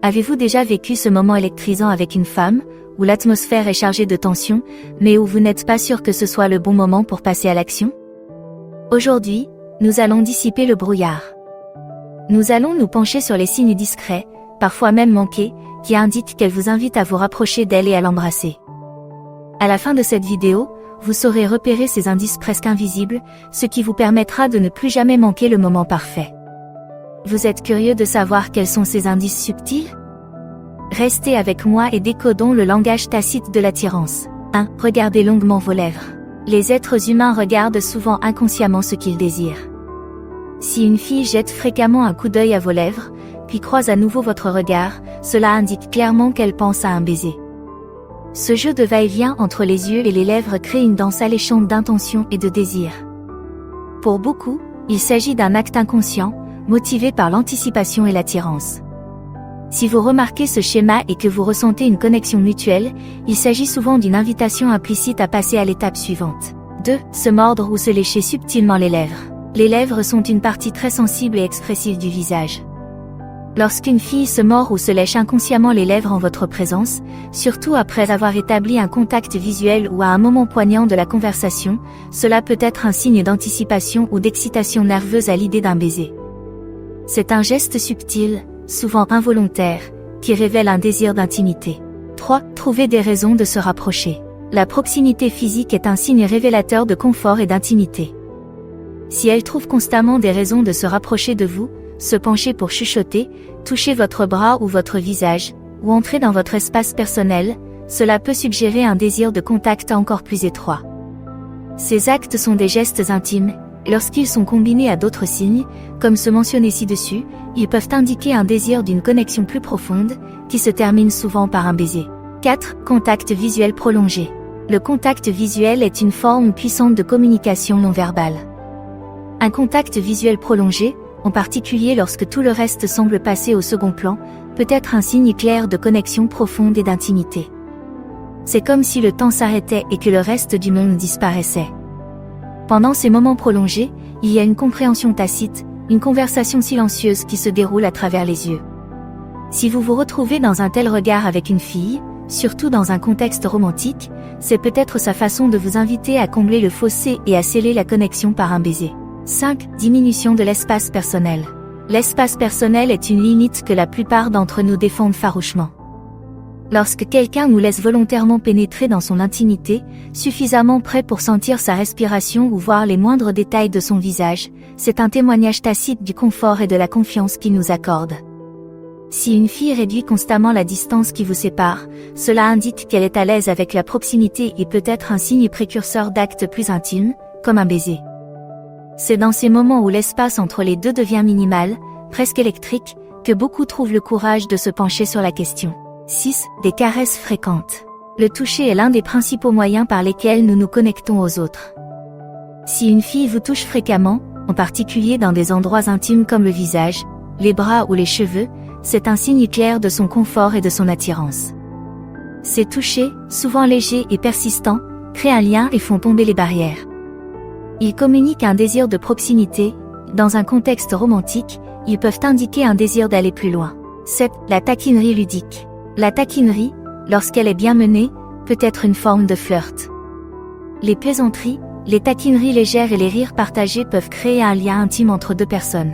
Avez-vous déjà vécu ce moment électrisant avec une femme, où l'atmosphère est chargée de tension, mais où vous n'êtes pas sûr que ce soit le bon moment pour passer à l'action? Aujourd'hui, nous allons dissiper le brouillard. Nous allons nous pencher sur les signes discrets, parfois même manqués, qui indiquent qu'elle vous invite à vous rapprocher d'elle et à l'embrasser. À la fin de cette vidéo, vous saurez repérer ces indices presque invisibles, ce qui vous permettra de ne plus jamais manquer le moment parfait. Vous êtes curieux de savoir quels sont ces indices subtils? Restez avec moi et décodons le langage tacite de l'attirance. 1. Regardez longuement vos lèvres. Les êtres humains regardent souvent inconsciemment ce qu'ils désirent. Si une fille jette fréquemment un coup d'œil à vos lèvres, puis croise à nouveau votre regard, cela indique clairement qu'elle pense à un baiser. Ce jeu de va-et-vient entre les yeux et les lèvres crée une danse alléchante d'intention et de désir. Pour beaucoup, il s'agit d'un acte inconscient, motivé par l'anticipation et l'attirance. Si vous remarquez ce schéma et que vous ressentez une connexion mutuelle, il s'agit souvent d'une invitation implicite à passer à l'étape suivante. 2. Se mordre ou se lécher subtilement les lèvres. Les lèvres sont une partie très sensible et expressive du visage. Lorsqu'une fille se mord ou se lèche inconsciemment les lèvres en votre présence, surtout après avoir établi un contact visuel ou à un moment poignant de la conversation, cela peut être un signe d'anticipation ou d'excitation nerveuse à l'idée d'un baiser. C'est un geste subtil, souvent involontaire, qui révèle un désir d'intimité. 3. Trouver des raisons de se rapprocher. La proximité physique est un signe révélateur de confort et d'intimité. Si elle trouve constamment des raisons de se rapprocher de vous, se pencher pour chuchoter, toucher votre bras ou votre visage, ou entrer dans votre espace personnel, cela peut suggérer un désir de contact encore plus étroit. Ces actes sont des gestes intimes. Lorsqu'ils sont combinés à d'autres signes, comme ceux mentionnés ci-dessus, ils peuvent indiquer un désir d'une connexion plus profonde, qui se termine souvent par un baiser. 4. Contact visuel prolongé. Le contact visuel est une forme puissante de communication non verbale. Un contact visuel prolongé, en particulier lorsque tout le reste semble passer au second plan, peut être un signe clair de connexion profonde et d'intimité. C'est comme si le temps s'arrêtait et que le reste du monde disparaissait. Pendant ces moments prolongés, il y a une compréhension tacite, une conversation silencieuse qui se déroule à travers les yeux. Si vous vous retrouvez dans un tel regard avec une fille, surtout dans un contexte romantique, c'est peut-être sa façon de vous inviter à combler le fossé et à sceller la connexion par un baiser. 5. Diminution de l'espace personnel. L'espace personnel est une limite que la plupart d'entre nous défendent farouchement. Lorsque quelqu'un nous laisse volontairement pénétrer dans son intimité, suffisamment près pour sentir sa respiration ou voir les moindres détails de son visage, c'est un témoignage tacite du confort et de la confiance qu'il nous accorde. Si une fille réduit constamment la distance qui vous sépare, cela indique qu'elle est à l'aise avec la proximité et peut être un signe précurseur d'actes plus intimes, comme un baiser. C'est dans ces moments où l'espace entre les deux devient minimal, presque électrique, que beaucoup trouvent le courage de se pencher sur la question. 6. Des caresses fréquentes. Le toucher est l'un des principaux moyens par lesquels nous nous connectons aux autres. Si une fille vous touche fréquemment, en particulier dans des endroits intimes comme le visage, les bras ou les cheveux, c'est un signe clair de son confort et de son attirance. Ces touchés, souvent légers et persistants, créent un lien et font tomber les barrières. Ils communiquent un désir de proximité. Dans un contexte romantique, ils peuvent indiquer un désir d'aller plus loin. 7. La taquinerie ludique. La taquinerie, lorsqu'elle est bien menée, peut être une forme de flirt. Les plaisanteries, les taquineries légères et les rires partagés peuvent créer un lien intime entre deux personnes.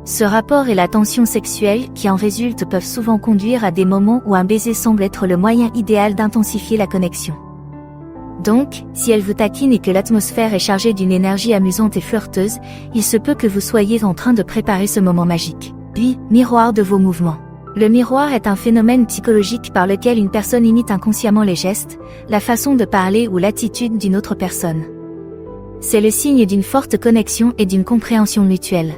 Ce rapport et la tension sexuelle qui en résulte peuvent souvent conduire à des moments où un baiser semble être le moyen idéal d'intensifier la connexion. Donc, si elle vous taquine et que l'atmosphère est chargée d'une énergie amusante et flirteuse, il se peut que vous soyez en train de préparer ce moment magique. Puis, miroir de vos mouvements. Le miroir est un phénomène psychologique par lequel une personne imite inconsciemment les gestes, la façon de parler ou l'attitude d'une autre personne. C'est le signe d'une forte connexion et d'une compréhension mutuelle.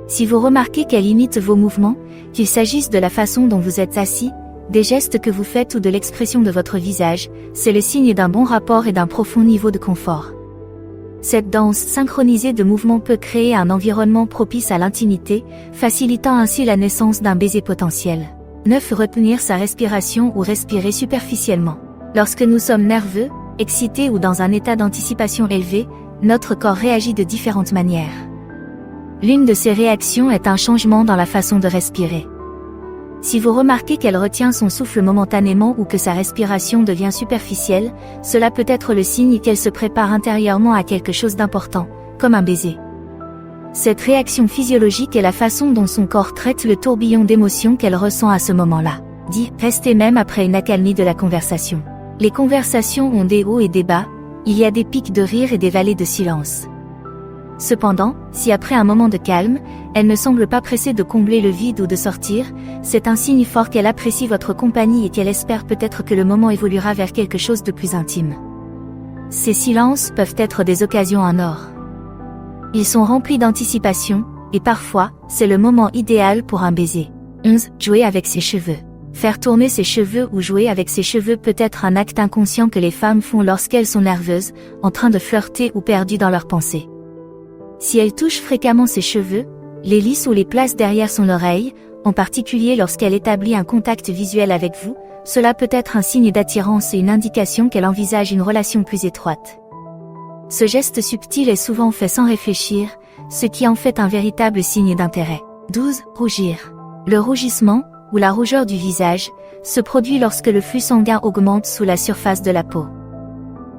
Si vous remarquez qu'elle imite vos mouvements, qu'il s'agisse de la façon dont vous êtes assis, des gestes que vous faites ou de l'expression de votre visage, c'est le signe d'un bon rapport et d'un profond niveau de confort. Cette danse synchronisée de mouvements peut créer un environnement propice à l'intimité, facilitant ainsi la naissance d'un baiser potentiel. 9. Retenir sa respiration ou respirer superficiellement. Lorsque nous sommes nerveux, excités ou dans un état d'anticipation élevé, notre corps réagit de différentes manières. L'une de ces réactions est un changement dans la façon de respirer. Si vous remarquez qu'elle retient son souffle momentanément ou que sa respiration devient superficielle, cela peut être le signe qu'elle se prépare intérieurement à quelque chose d'important, comme un baiser. Cette réaction physiologique est la façon dont son corps traite le tourbillon d'émotions qu'elle ressent à ce moment-là. Restez même après une accalmie de la conversation. Les conversations ont des hauts et des bas, il y a des pics de rire et des vallées de silence. Cependant, si après un moment de calme, elle ne semble pas pressée de combler le vide ou de sortir, c'est un signe fort qu'elle apprécie votre compagnie et qu'elle espère peut-être que le moment évoluera vers quelque chose de plus intime. Ces silences peuvent être des occasions en or. Ils sont remplis d'anticipation, et parfois, c'est le moment idéal pour un baiser. 11. Jouer avec ses cheveux. Faire tourner ses cheveux ou jouer avec ses cheveux peut être un acte inconscient que les femmes font lorsqu'elles sont nerveuses, en train de flirter ou perdues dans leurs pensées. Si elle touche fréquemment ses cheveux, les lisse ou les place derrière son oreille, en particulier lorsqu'elle établit un contact visuel avec vous, cela peut être un signe d'attirance et une indication qu'elle envisage une relation plus étroite. Ce geste subtil est souvent fait sans réfléchir, ce qui en fait un véritable signe d'intérêt. 12. Rougir. Le rougissement, ou la rougeur du visage, se produit lorsque le flux sanguin augmente sous la surface de la peau.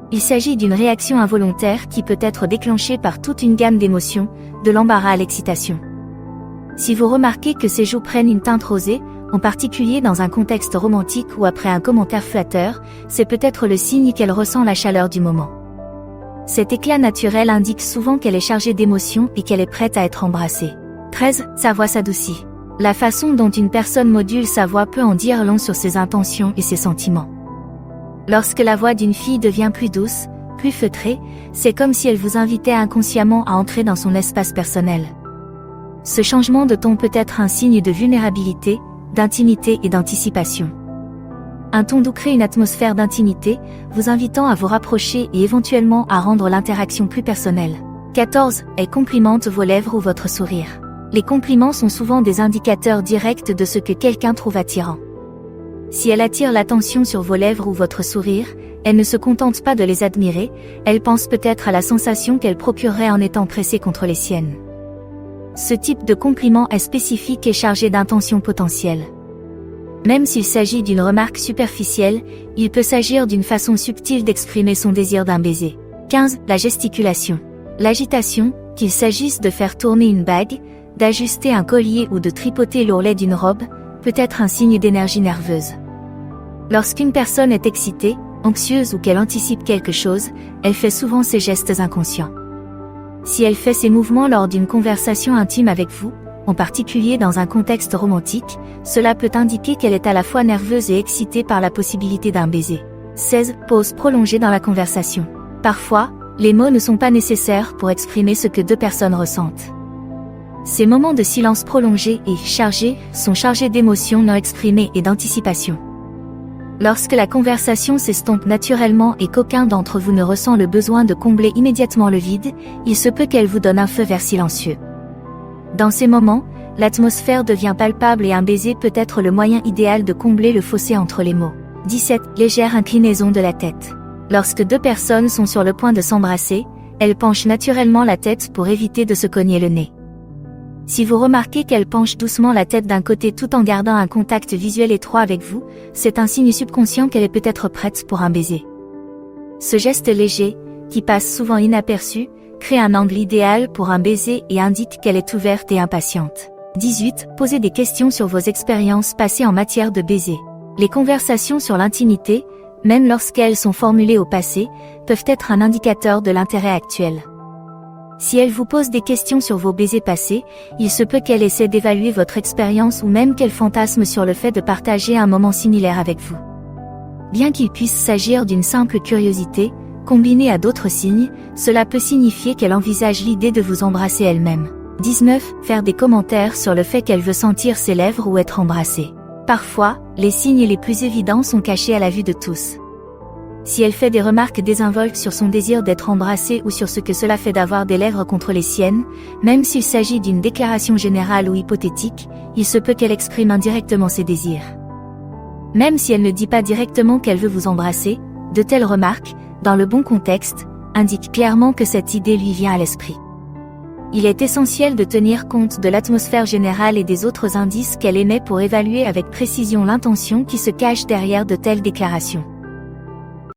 Il s'agit d'une réaction involontaire qui peut être déclenchée par toute une gamme d'émotions, de l'embarras à l'excitation. Si vous remarquez que ses joues prennent une teinte rosée, en particulier dans un contexte romantique ou après un commentaire flatteur, c'est peut-être le signe qu'elle ressent la chaleur du moment. Cet éclat naturel indique souvent qu'elle est chargée d'émotions et qu'elle est prête à être embrassée. 13. Sa voix s'adoucit. La façon dont une personne module sa voix peut en dire long sur ses intentions et ses sentiments. Lorsque la voix d'une fille devient plus douce, plus feutrée, c'est comme si elle vous invitait inconsciemment à entrer dans son espace personnel. Ce changement de ton peut être un signe de vulnérabilité, d'intimité et d'anticipation. Un ton doux crée une atmosphère d'intimité, vous invitant à vous rapprocher et éventuellement à rendre l'interaction plus personnelle. 14. Elle complimente vos lèvres ou votre sourire. Les compliments sont souvent des indicateurs directs de ce que quelqu'un trouve attirant. Si elle attire l'attention sur vos lèvres ou votre sourire, elle ne se contente pas de les admirer, elle pense peut-être à la sensation qu'elle procurerait en étant pressée contre les siennes. Ce type de compliment est spécifique et chargé d'intentions potentielles. Même s'il s'agit d'une remarque superficielle, il peut s'agir d'une façon subtile d'exprimer son désir d'un baiser. 15. La gesticulation. L'agitation, qu'il s'agisse de faire tourner une bague, d'ajuster un collier ou de tripoter l'ourlet d'une robe, peut être un signe d'énergie nerveuse. Lorsqu'une personne est excitée, anxieuse ou qu'elle anticipe quelque chose, elle fait souvent ces gestes inconscients. Si elle fait ces mouvements lors d'une conversation intime avec vous, en particulier dans un contexte romantique, cela peut indiquer qu'elle est à la fois nerveuse et excitée par la possibilité d'un baiser. 16. Pause prolongée dans la conversation. Parfois, les mots ne sont pas nécessaires pour exprimer ce que deux personnes ressentent. Ces moments de silence prolongés et chargés sont chargés d'émotions non exprimées et d'anticipation. Lorsque la conversation s'estompe naturellement et qu'aucun d'entre vous ne ressent le besoin de combler immédiatement le vide, il se peut qu'elle vous donne un feu vert silencieux. Dans ces moments, l'atmosphère devient palpable et un baiser peut être le moyen idéal de combler le fossé entre les mots. 17. Légère inclinaison de la tête. Lorsque deux personnes sont sur le point de s'embrasser, elles penchent naturellement la tête pour éviter de se cogner le nez. Si vous remarquez qu'elle penche doucement la tête d'un côté tout en gardant un contact visuel étroit avec vous, c'est un signe subconscient qu'elle est peut-être prête pour un baiser. Ce geste léger, qui passe souvent inaperçu, crée un angle idéal pour un baiser et indique qu'elle est ouverte et impatiente. 18. Posez des questions sur vos expériences passées en matière de baiser. Les conversations sur l'intimité, même lorsqu'elles sont formulées au passé, peuvent être un indicateur de l'intérêt actuel. Si elle vous pose des questions sur vos baisers passés, il se peut qu'elle essaie d'évaluer votre expérience ou même qu'elle fantasme sur le fait de partager un moment similaire avec vous. Bien qu'il puisse s'agir d'une simple curiosité, combinée à d'autres signes, cela peut signifier qu'elle envisage l'idée de vous embrasser elle-même. 19. Faire des commentaires sur le fait qu'elle veut sentir ses lèvres ou être embrassée. Parfois, les signes les plus évidents sont cachés à la vue de tous. Si elle fait des remarques désinvoltes sur son désir d'être embrassée ou sur ce que cela fait d'avoir des lèvres contre les siennes, même s'il s'agit d'une déclaration générale ou hypothétique, il se peut qu'elle exprime indirectement ses désirs. Même si elle ne dit pas directement qu'elle veut vous embrasser, de telles remarques, dans le bon contexte, indiquent clairement que cette idée lui vient à l'esprit. Il est essentiel de tenir compte de l'atmosphère générale et des autres indices qu'elle émet pour évaluer avec précision l'intention qui se cache derrière de telles déclarations.